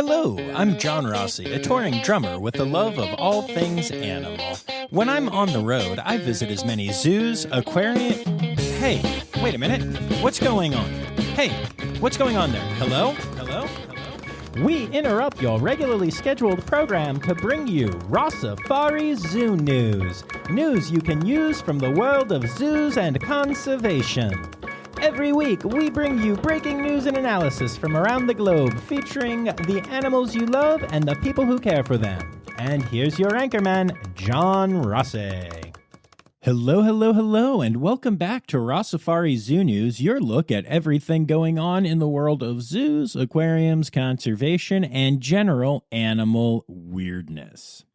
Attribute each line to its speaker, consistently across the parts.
Speaker 1: Hello, I'm John Rossi, a touring drummer with a love of all things animal. When I'm on the road, I visit as many zoos, aquariums... Hey, wait a minute. What's going on? Hey, what's going on there? Hello? Hello? Hello?
Speaker 2: We interrupt your regularly scheduled program to bring you Rossifari Zoo News. News you can use from the world of zoos and conservation. Every week, we bring you breaking news and analysis from around the globe, featuring the animals you love and the people who care for them. And here's your anchorman, John Rossi.
Speaker 1: Hello, hello, hello, and welcome back to Rossifari Zoo News, your look at everything going on in the world of zoos, aquariums, conservation, and general animal weirdness.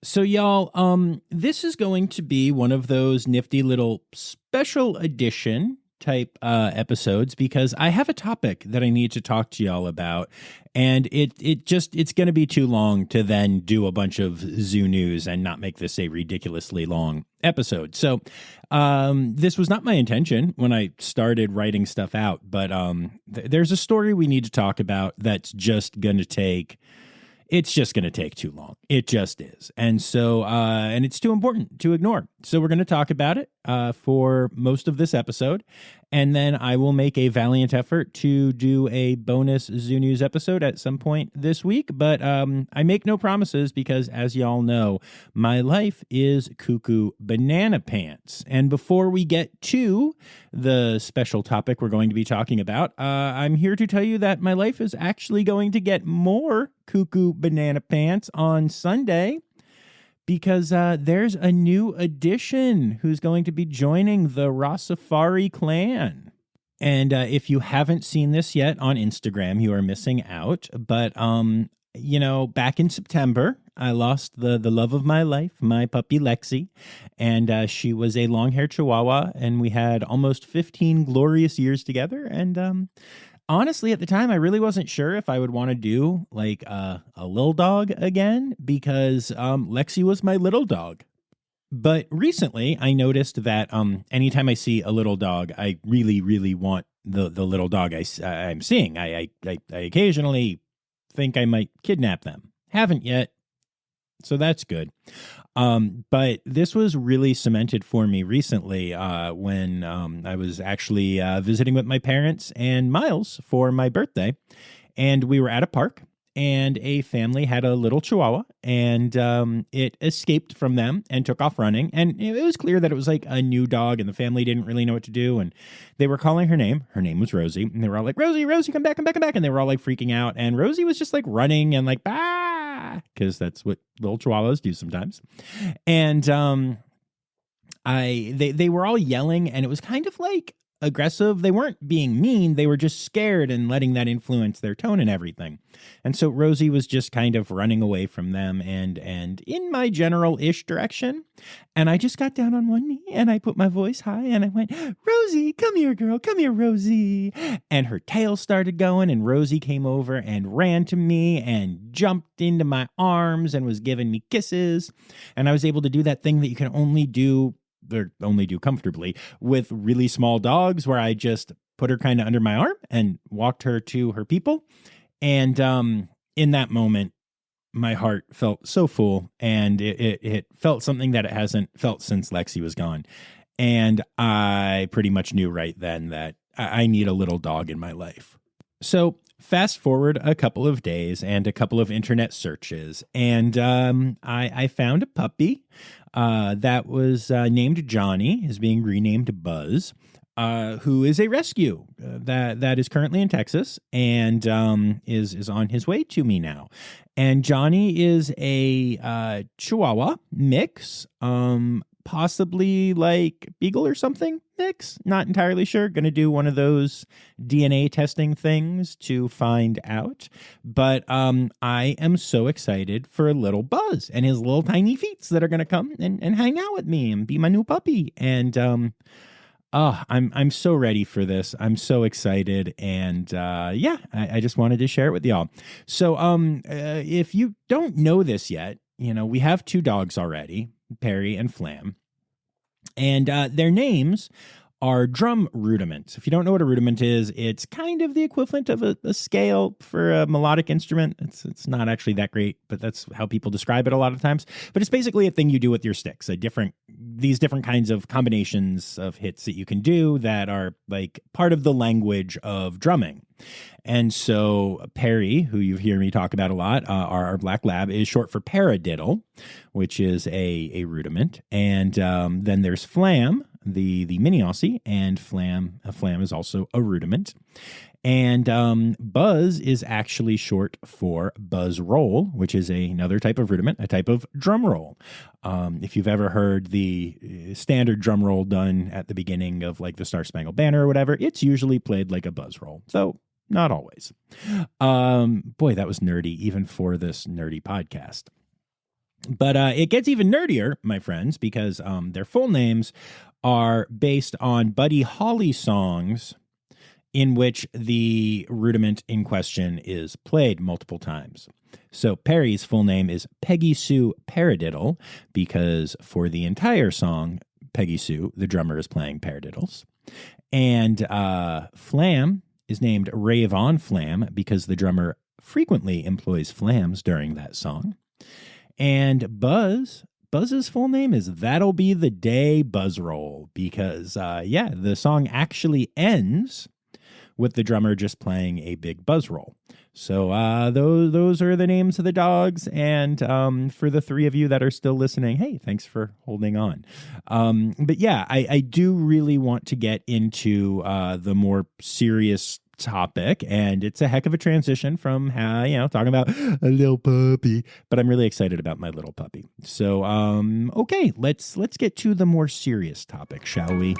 Speaker 1: So, y'all, this is going to be one of those nifty little special edition type episodes because I have a topic that I need to talk to y'all about, and it's going to be too long to then do a bunch of zoo news and not make this a ridiculously long episode. So this was not my intention when I started writing stuff out, but there's a story we need to talk about that's just going to take... It's just going to take too long. It just is. And so, and it's too important to ignore. So we're going to talk about it for most of this episode. And then I will make a valiant effort to do a bonus Zoo News episode at some point this week. But I make no promises because, as y'all know, my life is cuckoo banana pants. And before we get to the special topic we're going to be talking about, I'm here to tell you that my life is actually going to get more cuckoo banana pants on Sunday, because there's a new addition who's going to be joining the Rossifari clan. And if you haven't seen this yet on Instagram, you are missing out. But, back in September, I lost the love of my life, my puppy Lexi. And she was a long-haired Chihuahua, and we had almost 15 glorious years together. And honestly, at the time, I really wasn't sure if I would want to do like a little dog again, because Lexi was my little dog. But recently, I noticed that anytime I see a little dog, I really, really want the little dog I'm seeing. I occasionally think I might kidnap them. Haven't yet, so that's good. But this was really cemented for me recently when I was actually visiting with my parents and Miles for my birthday. And we were at a park, and a family had a little Chihuahua, and it escaped from them and took off running. And it was clear that it was like a new dog, and the family didn't really know what to do. And they were calling her name. Her name was Rosie. And they were all like, Rosie, Rosie, come back, come back, come back. And they were all like freaking out. And Rosie was just like running and like, bah, because that's what little Chihuahuas do sometimes. And they were all yelling, and it was kind of like aggressive. They weren't being mean. They were just scared and letting that influence their tone and everything. And so Rosie was just kind of running away from them and in my general-ish direction. And I just got down on one knee and I put my voice high and I went, Rosie, come here, girl. Come here, Rosie. And her tail started going, and Rosie came over and ran to me and jumped into my arms and was giving me kisses. And I was able to do that thing that you can only do comfortably with really small dogs, where I just put her kind of under my arm and walked her to her people. And in that moment, my heart felt so full, and it felt something that it hasn't felt since Lexi was gone. And I pretty much knew right then that I need a little dog in my life. So fast forward a couple of days and a couple of internet searches, and I found a puppy that was named Johnny, is being renamed Buzz, who is a rescue that is currently in Texas and is on his way to me now. And Johnny is a Chihuahua mix, possibly like Beagle or something mix. Not entirely sure. Going to do one of those DNA testing things to find out. But I am so excited for little Buzz and his little tiny feet that are going to come and hang out with me and be my new puppy. And I'm so ready for this. I'm so excited. And I just wanted to share it with y'all. So if you don't know this yet, we have two dogs already, Perry and Flam. And their names are drum rudiments. If you don't know what a rudiment is, it's kind of the equivalent of a scale for a melodic instrument. It's not actually that great, but that's how people describe it a lot of times. But it's basically a thing you do with your sticks, these different kinds of combinations of hits that you can do that are like part of the language of drumming. And so Perry, who you hear me talk about a lot, our black lab, is short for paradiddle, which is a rudiment. And then there's flam, the mini Aussie, and flam is also a rudiment. And buzz is actually short for buzz roll, which is another type of rudiment, a type of drum roll. If you've ever heard the standard drum roll done at the beginning of like the Star Spangled Banner or whatever, it's usually played like a buzz roll. So not always. Boy, that was nerdy, even for this nerdy podcast. But it gets even nerdier, my friends, because their full names are based on Buddy Holly songs in which the rudiment in question is played multiple times. So Perry's full name is Peggy Sue Paradiddle, because for the entire song, Peggy Sue, the drummer, is playing paradiddles. And Flam is named Ray Von Flam because the drummer frequently employs flams during that song. And Buzz's full name is That'll Be the Day Buzz Roll because, the song actually ends with the drummer just playing a big buzz roll. So those are the names of the dogs. And for the three of you that are still listening, hey, thanks for holding on. But yeah, I do really want to get into the more serious topic, and it's a heck of a transition from talking about a little puppy, but I'm really excited about my little puppy. So okay, let's get to the more serious topic, shall we?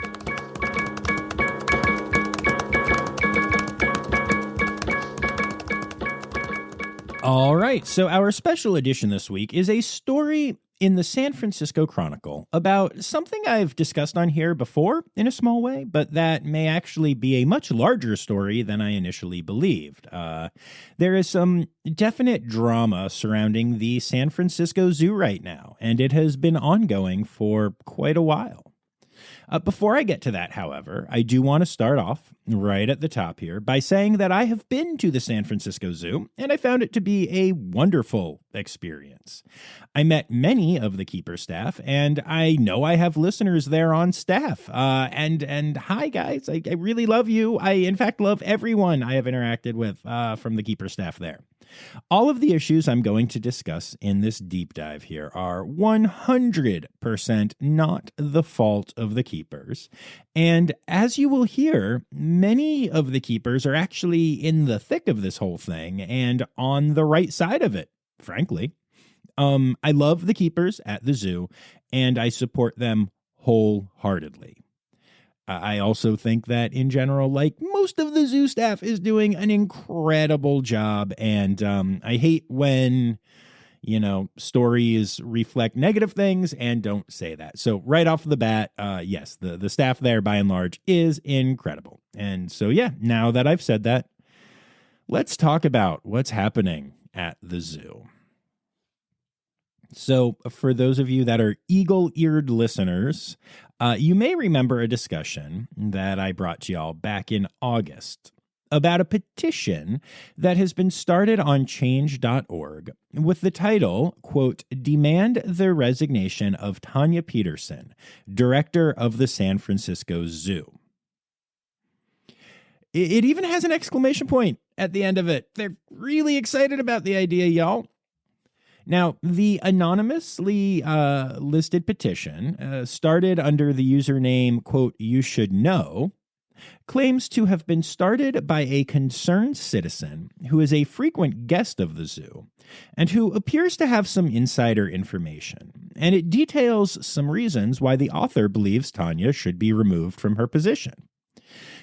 Speaker 1: All right, so our special edition this week is a story in the San Francisco Chronicle about something I've discussed on here before in a small way, but that may actually be a much larger story than I initially believed. There is some definite drama surrounding the San Francisco Zoo right now, and it has been ongoing for quite a while. Before I get to that, however, I do want to start off right at the top here by saying that I have been to the San Francisco Zoo, and I found it to be a wonderful experience. I met many of the keeper staff, and I know I have listeners there on staff. And hi, guys, I really love you. I, in fact, love everyone I have interacted with from the keeper staff there. All of the issues I'm going to discuss in this deep dive here are 100% not the fault of the keepers. And as you will hear, many of the keepers are actually in the thick of this whole thing and on the right side of it, frankly. I love the keepers at the zoo, and I support them wholeheartedly. I also think that in general, like most of the zoo staff is doing an incredible job. And I hate when, stories reflect negative things and don't say that. So right off the bat, yes, the staff there by and large is incredible. And so, yeah, now that I've said that, let's talk about what's happening at the zoo. So for those of you that are eagle-eared listeners, you may remember a discussion that I brought to y'all back in August about a petition that has been started on change.org with the title, quote, "Demand the resignation of Tanya Peterson, director of the San Francisco Zoo." It even has an exclamation point at the end of it. They're really excited about the idea, y'all. Now, the anonymously listed petition, started under the username, quote, "You should know," claims to have been started by a concerned citizen who is a frequent guest of the zoo and who appears to have some insider information. And it details some reasons why the author believes Tanya should be removed from her position.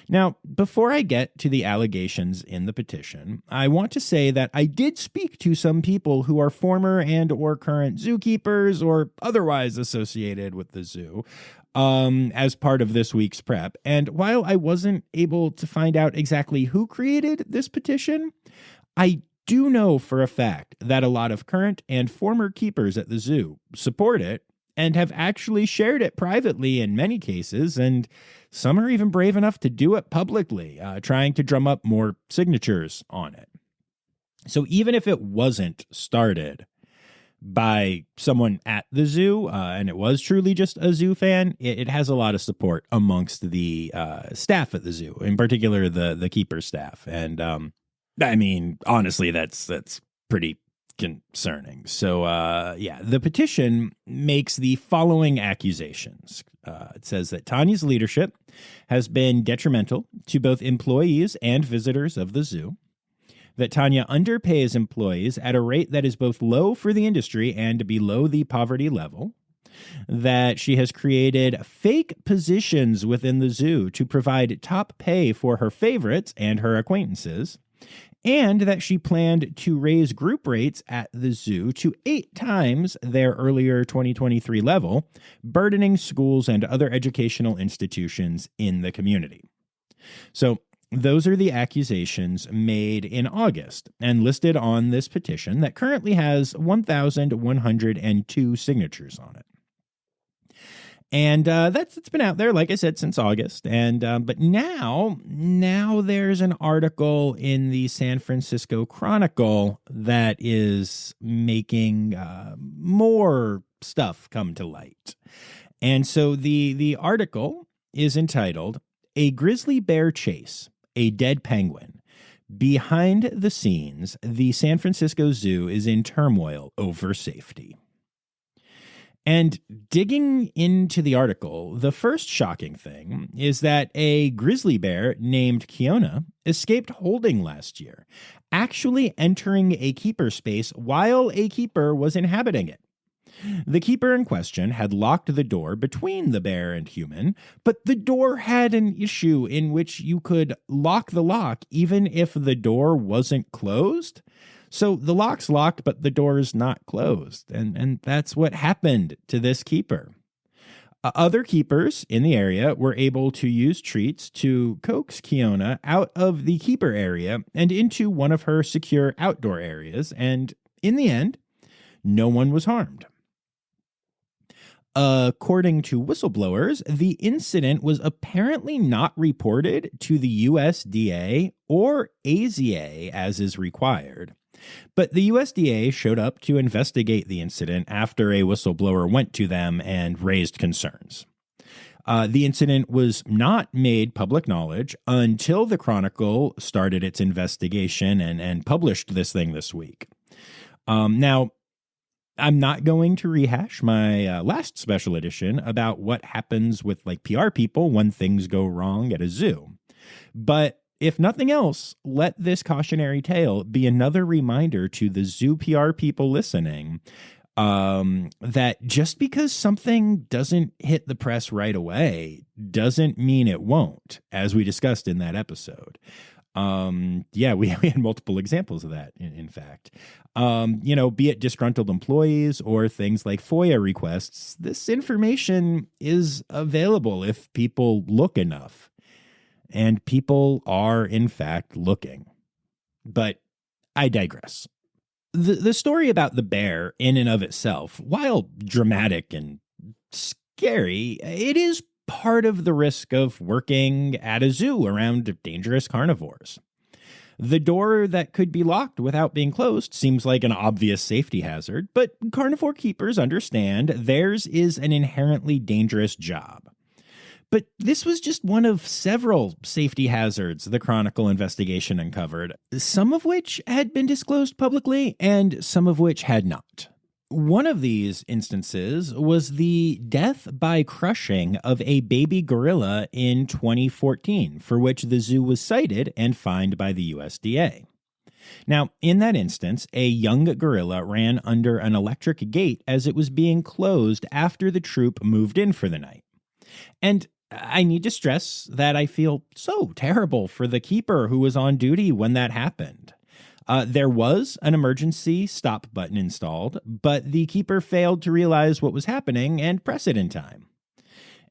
Speaker 1: Now, before I get to the allegations in the petition, I want to say that I did speak to some people who are former and or current zookeepers or otherwise associated with the zoo as part of this week's prep. And while I wasn't able to find out exactly who created this petition, I do know for a fact that a lot of current and former keepers at the zoo support it and have actually shared it privately in many cases, and some are even brave enough to do it publicly, trying to drum up more signatures on it. So even if it wasn't started by someone at the zoo, and it was truly just a zoo fan, it has a lot of support amongst the staff at the zoo, in particular the keeper staff. And I mean, honestly, that's pretty concerning. So, the petition makes the following accusations. It says that Tanya's leadership has been detrimental to both employees and visitors of the zoo, that Tanya underpays employees at a rate that is both low for the industry and below the poverty level, that she has created fake positions within the zoo to provide top pay for her favorites and her acquaintances, and that she planned to raise group rates at the zoo to 8 times their earlier 2023 level, burdening schools and other educational institutions in the community. So, those are the accusations made in August and listed on this petition that currently has 1,102 signatures on it. And it's been out there, like I said, since August. And but now there's an article in the San Francisco Chronicle that is making more stuff come to light. And so the article is entitled "A Grizzly Bear Chase, a Dead Penguin. Behind the scenes, the San Francisco Zoo is in turmoil over safety." And digging into the article, the first shocking thing is that a grizzly bear named Kiona escaped holding last year, actually entering a keeper space while a keeper was inhabiting it. The keeper in question had locked the door between the bear and human, but the door had an issue in which you could lock the lock even if the door wasn't closed. So the lock's locked, but the door's not closed. And that's what happened to this keeper. Other keepers in the area were able to use treats to coax Kiona out of the keeper area and into one of her secure outdoor areas. And in the end, no one was harmed. According to whistleblowers, the incident was apparently not reported to the USDA or AZA as is required. But the USDA showed up to investigate the incident after a whistleblower went to them and raised concerns. The incident was not made public knowledge until the Chronicle started its investigation and published this thing this week. Now, I'm not going to rehash my last special edition about what happens with PR people when things go wrong at a zoo. But if nothing else, let this cautionary tale be another reminder to the zoo PR people listening that just because something doesn't hit the press right away doesn't mean it won't, as we discussed in that episode. We had multiple examples of that, in fact. Be it disgruntled employees or things like FOIA requests, this information is available if people look enough. And people are, in fact, looking. But I digress. The story about the bear in and of itself, while dramatic and scary, it is part of the risk of working at a zoo around dangerous carnivores. The door that could be locked without being closed seems like an obvious safety hazard, but carnivore keepers understand theirs is an inherently dangerous job. But this was just one of several safety hazards the Chronicle investigation uncovered, some of which had been disclosed publicly and some of which had not. One of these instances was the death by crushing of a baby gorilla in 2014, for which the zoo was cited and fined by the USDA. Now, in that instance, a young gorilla ran under an electric gate as it was being closed after the troop moved in for the night. And I need to stress that I feel so terrible for the keeper who was on duty when that happened. There was an emergency stop button installed, but the keeper failed to realize what was happening and press it in time.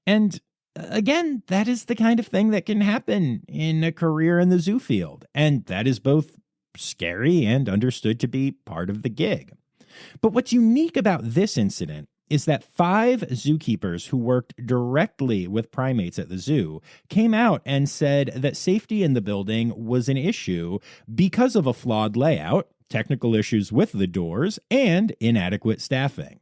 Speaker 1: And again, that is the kind of thing that can happen in a career in the zoo field, and that is both scary and understood to be part of the gig. But what's unique about this incident is that 5 zookeepers who worked directly with primates at the zoo came out and said that safety in the building was an issue because of a flawed layout, technical issues with the doors, and inadequate staffing.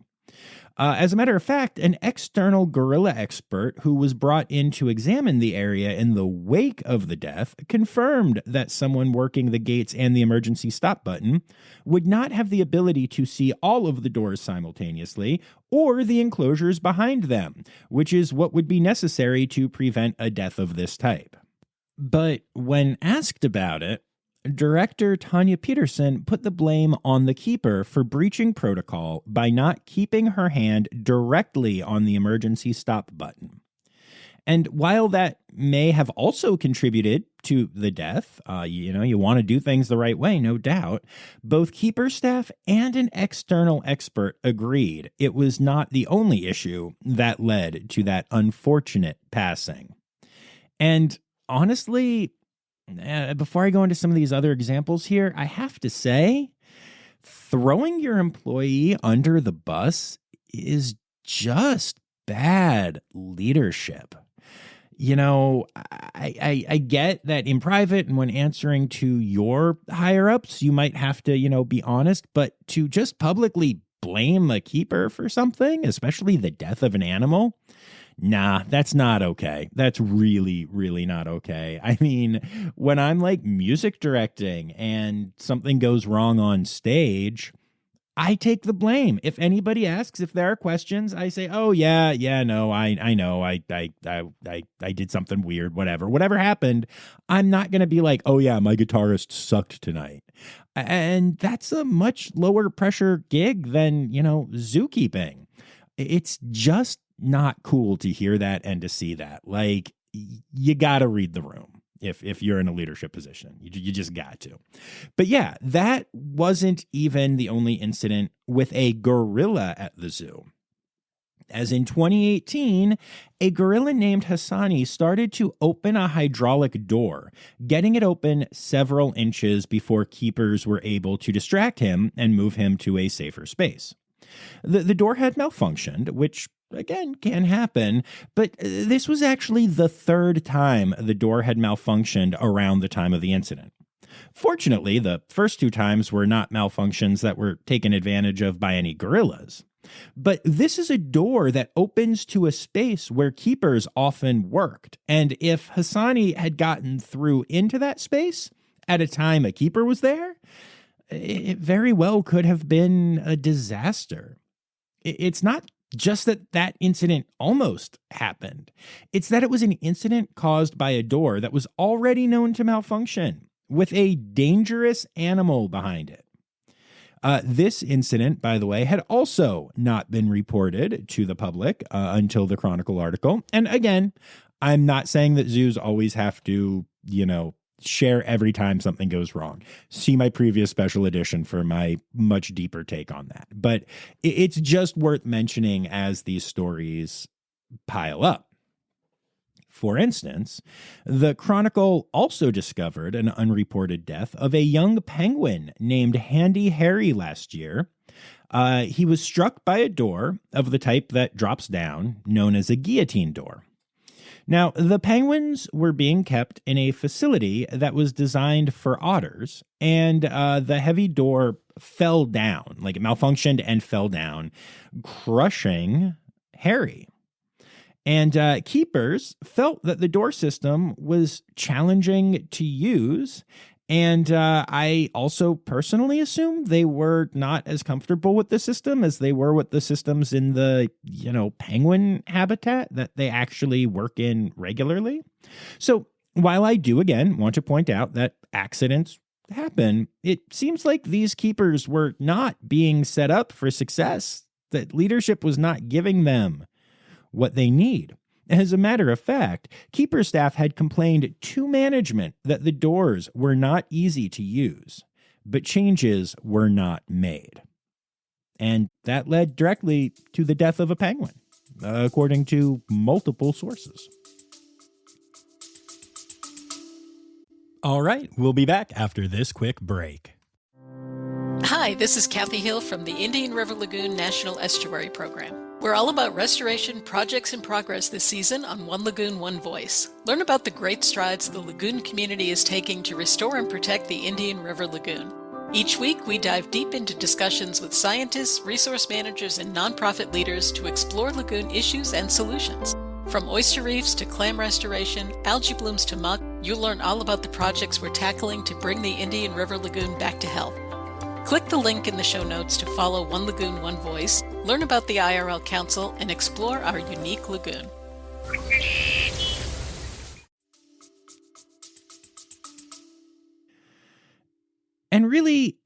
Speaker 1: As a matter of fact, an external gorilla expert who was brought in to examine the area in the wake of the death confirmed that someone working the gates and the emergency stop button would not have the ability to see all of the doors simultaneously or the enclosures behind them, which is what would be necessary to prevent a death of this type. But when asked about it, Director Tanya Peterson put the blame on the keeper for breaching protocol by not keeping her hand directly on the emergency stop button. And while that may have also contributed to the death, you want to do things the right way, no doubt, both keeper staff and an external expert agreed it was not the only issue that led to that unfortunate passing. And honestly, before I go into some of these other examples here, I have to say, throwing your employee under the bus is just bad leadership. I get that in private and when answering to your higher-ups, you might have to, be honest, but to just publicly blame a keeper for something, especially the death of an animal, nah, that's not okay. That's really, really not okay. I mean, when I'm like music directing and something goes wrong on stage, I take the blame. If anybody asks, if there are questions, I say, "Oh yeah, no, I know, I did something weird, whatever happened." I'm not going to be like, "Oh yeah, my guitarist sucked tonight." And that's a much lower pressure gig than, zookeeping. It's just not cool to hear that and to see that. Like, you got to read the room if you're in a leadership position. You just got to. But yeah, that wasn't even the only incident with a gorilla at the zoo. As in 2018, a gorilla named Hassani started to open a hydraulic door, getting it open several inches before keepers were able to distract him and move him to a safer space. The door had malfunctioned, which again can happen, but this was actually the 3rd time the door had malfunctioned around the time of the incident. Fortunately, the first 2 times were not malfunctions that were taken advantage of by any gorillas. But this is a door that opens to a space where keepers often worked, and if Hassani had gotten through into that space at a time a keeper was there, it very well could have been a disaster. It's not just that incident almost happened. It's that it was an incident caused by a door that was already known to malfunction, with a dangerous animal behind it. This incident, by the way, had also not been reported to the public until the Chronicle article. And again, I'm not saying that zoos always have to, share every time something goes wrong. See my previous special edition for my much deeper take on that. But it's just worth mentioning as these stories pile up. For instance, the Chronicle also discovered an unreported death of a young penguin named Handy Harry last year. He was struck by a door of the type that drops down, known as a guillotine door. Now, the penguins were being kept in a facility that was designed for otters, and the heavy door fell down, like it malfunctioned and fell down, crushing Harry. And keepers felt that the door system was challenging to use, and I also personally assume they were not as comfortable with the system as they were with the systems in the, penguin habitat that they actually work in regularly. So while I do, again, want to point out that accidents happen, it seems like these keepers were not being set up for success, that leadership was not giving them what they need. As a matter of fact, keeper staff had complained to management that the doors were not easy to use, but changes were not made. And that led directly to the death of a penguin, according to multiple sources. All right, we'll be back after this quick break.
Speaker 3: Hi, this is Kathy Hill from the Indian River Lagoon National Estuary Program. We're all about restoration projects in progress this season on One Lagoon, One Voice. Learn about the great strides the lagoon community is taking to restore and protect the Indian River Lagoon. Each week, we dive deep into discussions with scientists, resource managers, and nonprofit leaders to explore lagoon issues and solutions. From oyster reefs to clam restoration, algae blooms to muck, you'll learn all about the projects we're tackling to bring the Indian River Lagoon back to health. Click the link in the show notes to follow One Lagoon, One Voice, learn about the IRL Council, and explore our unique lagoon.
Speaker 1: And really,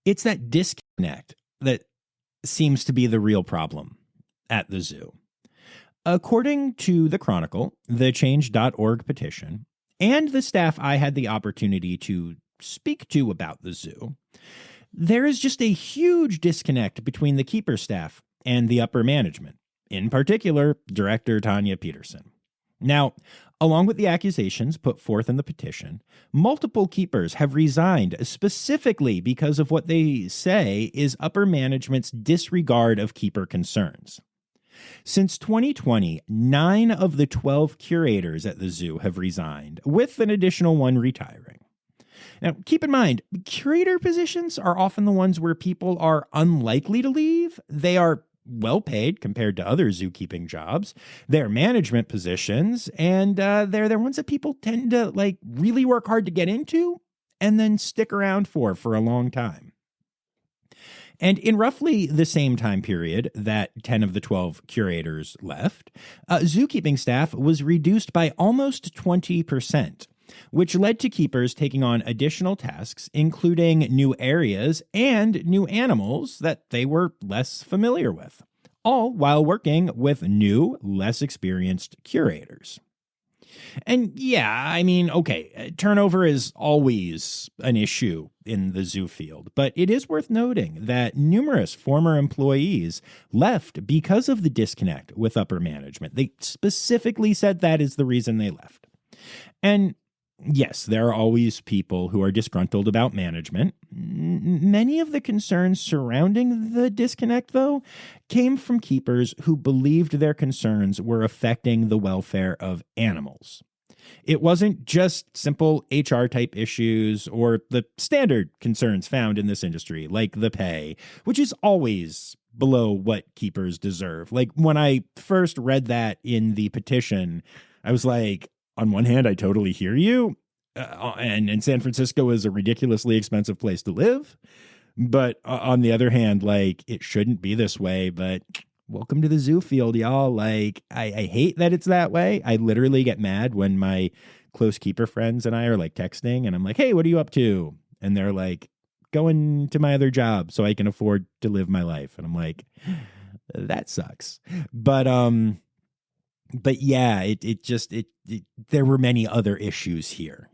Speaker 1: it's that disconnect that seems to be the real problem at the zoo. According to the Chronicle, the Change.org petition, and the staff I had the opportunity to speak to about the zoo, there is just a huge disconnect between the keeper staff and the upper management, in particular, Director Tanya Peterson. Now, along with the accusations put forth in the petition, multiple keepers have resigned specifically because of what they say is upper management's disregard of keeper concerns. Since 2020, 9 of the 12 curators at the zoo have resigned, with an additional one retiring. Now, keep in mind, curator positions are often the ones where people are unlikely to leave. They are well paid compared to other zookeeping jobs. They're management positions, and they're ones that people tend to really work hard to get into and then stick around for a long time. And in roughly the same time period that 10 of the 12 curators left, zookeeping staff was reduced by almost 20%. Which led to keepers taking on additional tasks, including new areas and new animals that they were less familiar with, all while working with new, less experienced curators. And yeah, turnover is always an issue in the zoo field, but it is worth noting that numerous former employees left because of the disconnect with upper management. They specifically said that is the reason they left. And yes, there are always people who are disgruntled about management. Many of the concerns surrounding the disconnect, though, came from keepers who believed their concerns were affecting the welfare of animals. It wasn't just simple HR-type issues or the standard concerns found in this industry, like the pay, which is always below what keepers deserve. Like, when I first read that in the petition, I was like, on one hand, I totally hear you, and San Francisco is a ridiculously expensive place to live. But on the other hand, it shouldn't be this way. But welcome to the zoo field, y'all. I hate that it's that way. I literally get mad when my close keeper friends and I are texting, and I'm like, hey, what are you up to? And they're like, going to my other job so I can afford to live my life. And I'm like, that sucks. But yeah, there were many other issues here,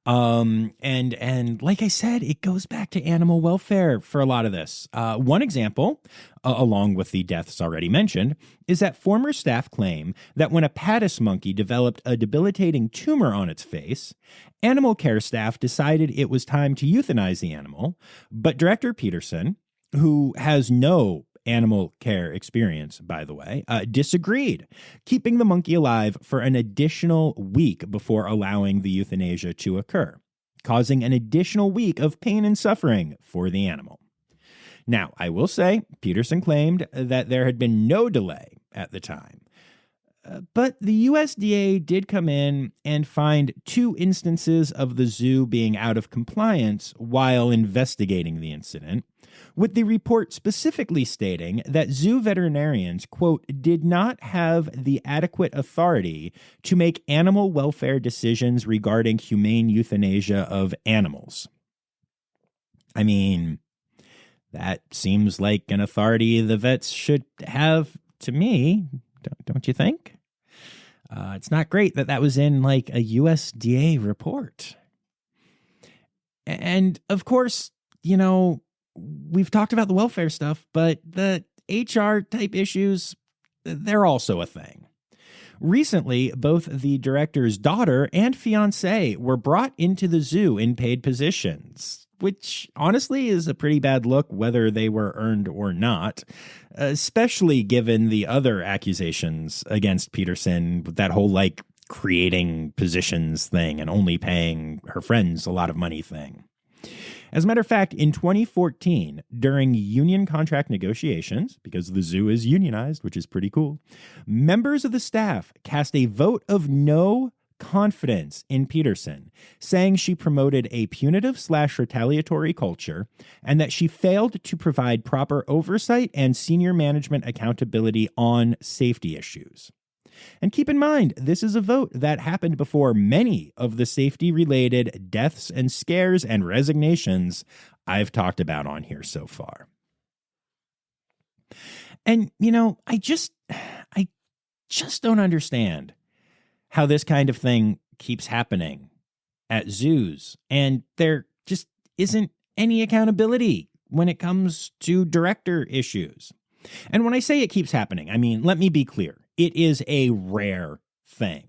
Speaker 1: and like I said, it goes back to animal welfare for a lot of this. One example, along with the deaths already mentioned, is that former staff claim that when a Padus monkey developed a debilitating tumor on its face, animal care staff decided it was time to euthanize the animal, but Director Peterson, who has no animal care experience, by the way, disagreed, keeping the monkey alive for an additional week before allowing the euthanasia to occur, causing an additional week of pain and suffering for the animal. Now, I will say, Peterson claimed that there had been no delay at the time. But the USDA did come in and find 2 instances of the zoo being out of compliance while investigating the incident, with the report specifically stating that zoo veterinarians, quote, did not have the adequate authority to make animal welfare decisions regarding humane euthanasia of animals. I mean, that seems like an authority the vets should have to me, don't you think? It's not great that was in a USDA report. And of course, we've talked about the welfare stuff, but the HR type issues, they're also a thing. Recently, both the director's daughter and fiancé were brought into the zoo in paid positions. which honestly is a pretty bad look whether they were earned or not, especially given the other accusations against Peterson, that whole creating positions thing and only paying her friends a lot of money thing. As a matter of fact, in 2014, during union contract negotiations, because the zoo is unionized, which is pretty cool, members of the staff cast a vote of no confidence in Peterson, saying she promoted a punitive/retaliatory culture and that she failed to provide proper oversight and senior management accountability on safety issues. And keep in mind, this is a vote that happened before many of the safety-related deaths and scares and resignations I've talked about on here so far. And, I just don't understand how this kind of thing keeps happening at zoos, and there just isn't any accountability when it comes to director issues. And when I say it keeps happening, I mean, let me be clear. It is a rare thing.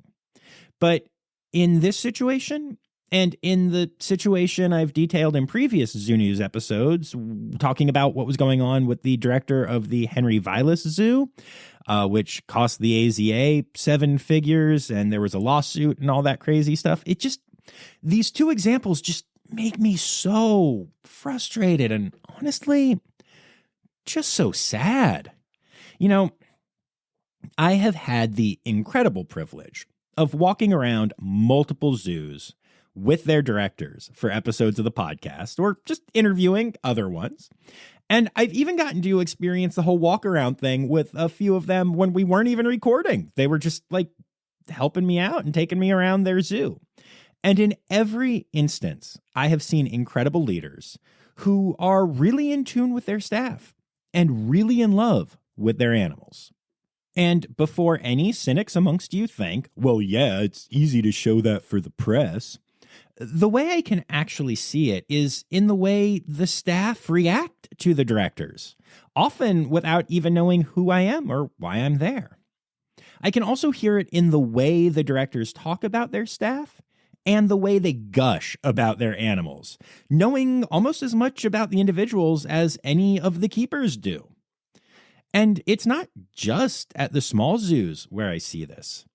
Speaker 1: But in this situation, and in the situation I've detailed in previous Zoo News episodes, talking about what was going on with the director of the Henry Vilas Zoo, which cost the AZA 7 figures, and there was a lawsuit and all that crazy stuff. These two examples just make me so frustrated and honestly, just so sad. I have had the incredible privilege of walking around multiple zoos with their directors for episodes of the podcast or just interviewing other ones. And I've even gotten to experience the whole walk around thing with a few of them when we weren't even recording. They were just helping me out and taking me around their zoo. And in every instance, I have seen incredible leaders who are really in tune with their staff and really in love with their animals. And before any cynics amongst you think, well, yeah, it's easy to show that for the press, the way I can actually see it is in the way the staff react to the directors, often without even knowing who I am or why I'm there. I can also hear it in the way the directors talk about their staff and the way they gush about their animals, knowing almost as much about the individuals as any of the keepers do. And it's not just at the small zoos where I see this.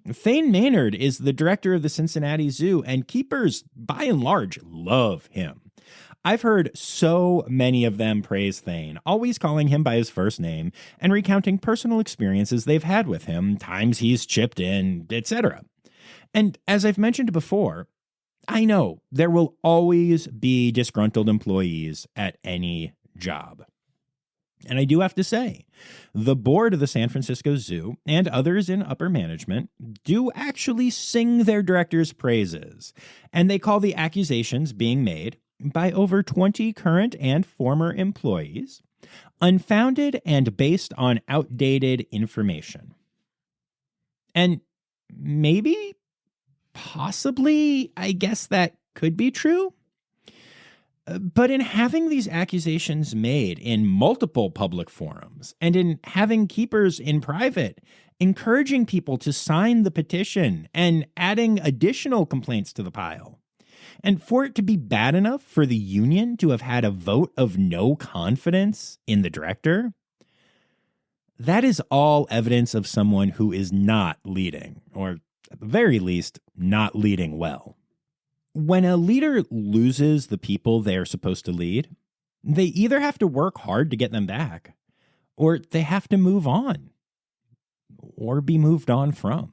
Speaker 1: Thane Maynard is the director of the Cincinnati Zoo, and keepers, by and large, love him. I've heard so many of them praise Thane, always calling him by his first name and recounting personal experiences they've had with him, times he's chipped in, etc. And as I've mentioned before, I know there will always be disgruntled employees at any job. And I do have to say, the board of the San Francisco Zoo and others in upper management do actually sing their directors' praises, and they call the accusations being made by over 20 current and former employees unfounded and based on outdated information. And maybe, possibly, I guess that could be true. But in having these accusations made in multiple public forums and in having keepers in private encouraging people to sign the petition and adding additional complaints to the pile, and for it to be bad enough for the union to have had a vote of no confidence in the director, that is all evidence of someone who is not leading, or at the very least, not leading well. When a leader loses the people they are supposed to lead, they either have to work hard to get them back, or they have to move on, or be moved on from.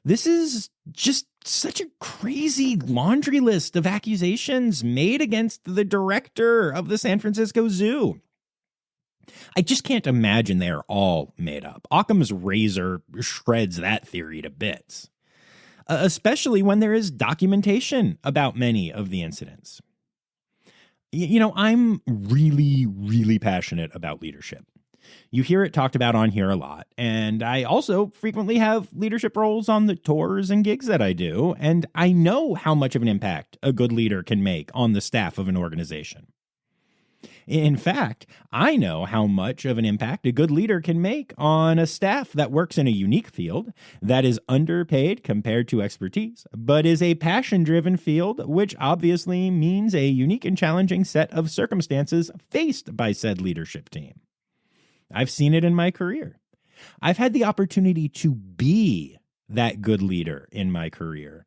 Speaker 1: This is just such a crazy laundry list of accusations made against the director of the San Francisco Zoo. I just can't imagine they are all made up. Occam's razor shreds that theory to bits. Especially when there is documentation about many of the incidents. I'm really, really passionate about leadership. You hear it talked about on here a lot, and I also frequently have leadership roles on the tours and gigs that I do, and I know how much of an impact a good leader can make on the staff of an organization. In fact, I know how much of an impact a good leader can make on a staff that works in a unique field, that is underpaid compared to expertise, but is a passion-driven field, which obviously means a unique and challenging set of circumstances faced by said leadership team. I've seen it in my career. I've had the opportunity to be that good leader in my career,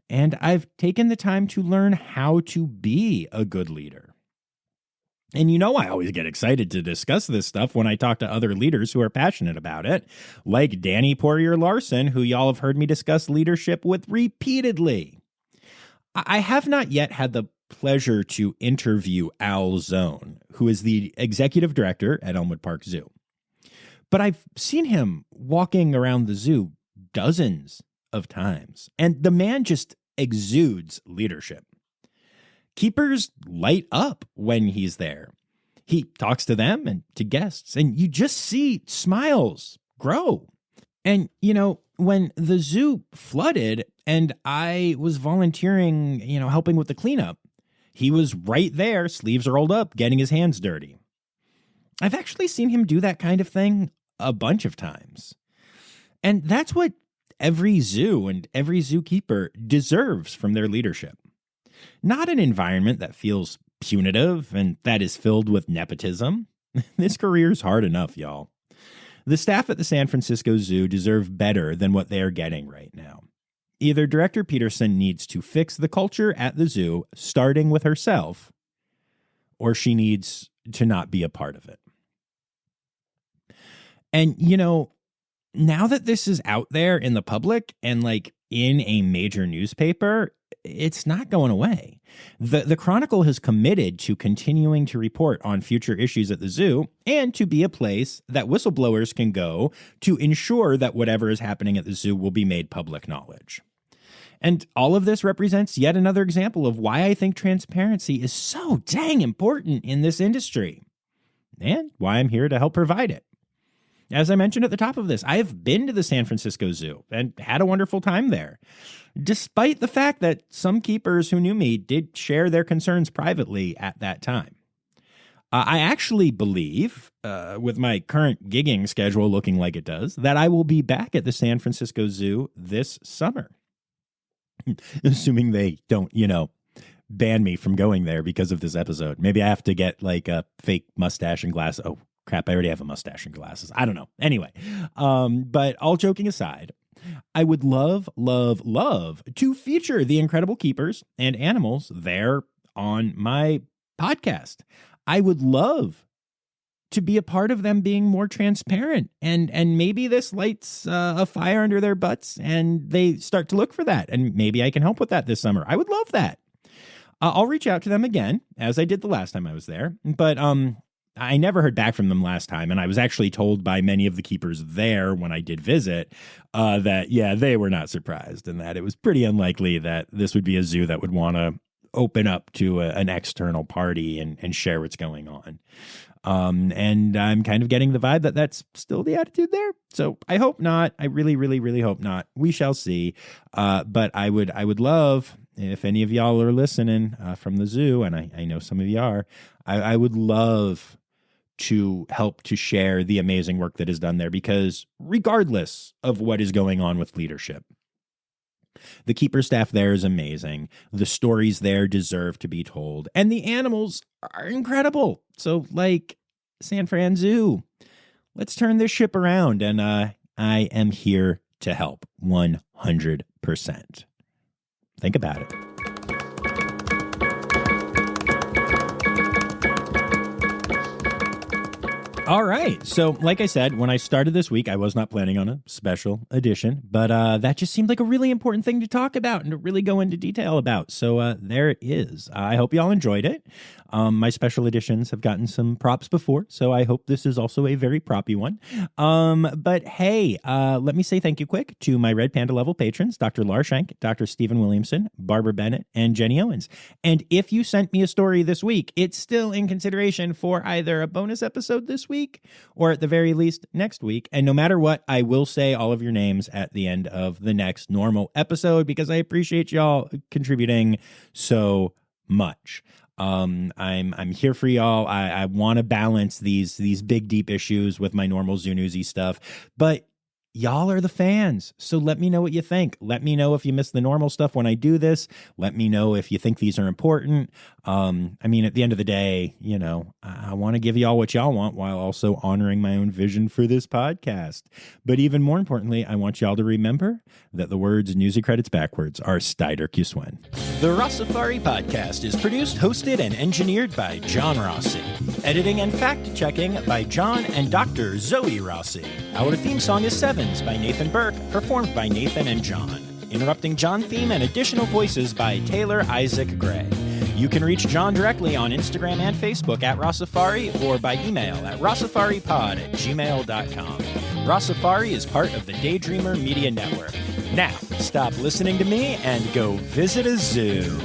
Speaker 1: and I've taken the time to learn how to be a good leader. And I always get excited to discuss this stuff when I talk to other leaders who are passionate about it, like Danny Poirier-Larson, who y'all have heard me discuss leadership with repeatedly. I have not yet had the pleasure to interview Al Zone, who is the executive director at Elmwood Park Zoo. But I've seen him walking around the zoo dozens of times, and the man just exudes leadership. Keepers light up when he's there. He talks to them and to guests, and you just see smiles grow. And, when the zoo flooded and I was volunteering, helping with the cleanup, he was right there, sleeves rolled up, getting his hands dirty. I've actually seen him do that kind of thing a bunch of times. And that's what every zoo and every zookeeper deserves from their leadership. Not an environment that feels punitive and that is filled with nepotism. This career's hard enough, y'all. The staff at the San Francisco Zoo deserve better than what they are getting right now. Either Director Peterson needs to fix the culture at the zoo, starting with herself, or she needs to not be a part of it. And, now that this is out there in the public and in a major newspaper, it's not going away. The Chronicle has committed to continuing to report on future issues at the zoo and to be a place that whistleblowers can go to ensure that whatever is happening at the zoo will be made public knowledge. And all of this represents yet another example of why I think transparency is so dang important in this industry, and why I'm here to help provide it. As I mentioned at the top of this, I have been to the San Francisco Zoo and had a wonderful time there, despite the fact that some keepers who knew me did share their concerns privately at that time. I actually believe, with my current gigging schedule looking like it does, that I will be back at the San Francisco Zoo this summer. Assuming they don't, ban me from going there because of this episode. Maybe I have to get a fake mustache and glasses. Oh, crap, I already have a mustache and glasses. I don't know. Anyway, but all joking aside, I would love, love, love to feature the incredible keepers and animals there on my podcast. I would love to be a part of them being more transparent, and maybe this lights a fire under their butts and they start to look for that, and maybe I can help with that this summer. I would love that. I'll reach out to them again, as I did the last time I was there, but I never heard back from them last time, and I was actually told by many of the keepers there when I did visit that, they were not surprised, and that it was pretty unlikely that this would be a zoo that would want to open up to an external party and share what's going on. And I'm kind of getting the vibe that that's still the attitude there. So I hope not. I really, really, really hope not. We shall see. But I would love, if any of y'all are listening from the zoo, and I know some of you are, I would love to help to share the amazing work that is done there, because regardless of what is going on with leadership, the keeper staff there is amazing. The stories there deserve to be told, and the animals are incredible. So San Fran Zoo, let's turn this ship around, and I am here to help 100%. Think about it. All right. So like I said, when I started this week, I was not planning on a special edition, but that just seemed like a really important thing to talk about and to really go into detail about. So there it is. I hope y'all enjoyed it. My special editions have gotten some props before, so I hope this is also a very proppy one. But hey, let me say thank you quick to my Red Panda level patrons, Dr. Laura Schenk, Dr. Stephen Williamson, Barbara Bennett, and Jenny Owens. And if you sent me a story this week, it's still in consideration for either a bonus episode this week or at the very least next week. And no matter what, I will say all of your names at the end of the next normal episode, because I appreciate y'all contributing so much. I'm here for y'all. I want to balance these big deep issues with my normal Zoo Newsy stuff, but y'all are the fans. So let me know what you think. Let me know if you miss the normal stuff when I do this. Let me know if you think these are important. I mean, at the end of the day, you know, I want to give y'all what y'all want while also honoring my own vision for this podcast. But even more importantly, I want y'all to remember that the words Newsy credits backwards are Steider Kuswen.
Speaker 2: The Rossifari podcast is produced, hosted, and engineered by John Rossi. Editing and fact-checking by John and Dr. Zoe Rossi. Our theme song is Sevens by Nathan Burke, performed by Nathan and John. Interrupting John theme and additional voices by Taylor Isaac Gray. You can reach John directly on Instagram and Facebook at Rossifari or by email at rossifaripod@gmail.com. Rossifari is part of the Daydreamer Media Network. Now, stop listening to me and go visit a zoo.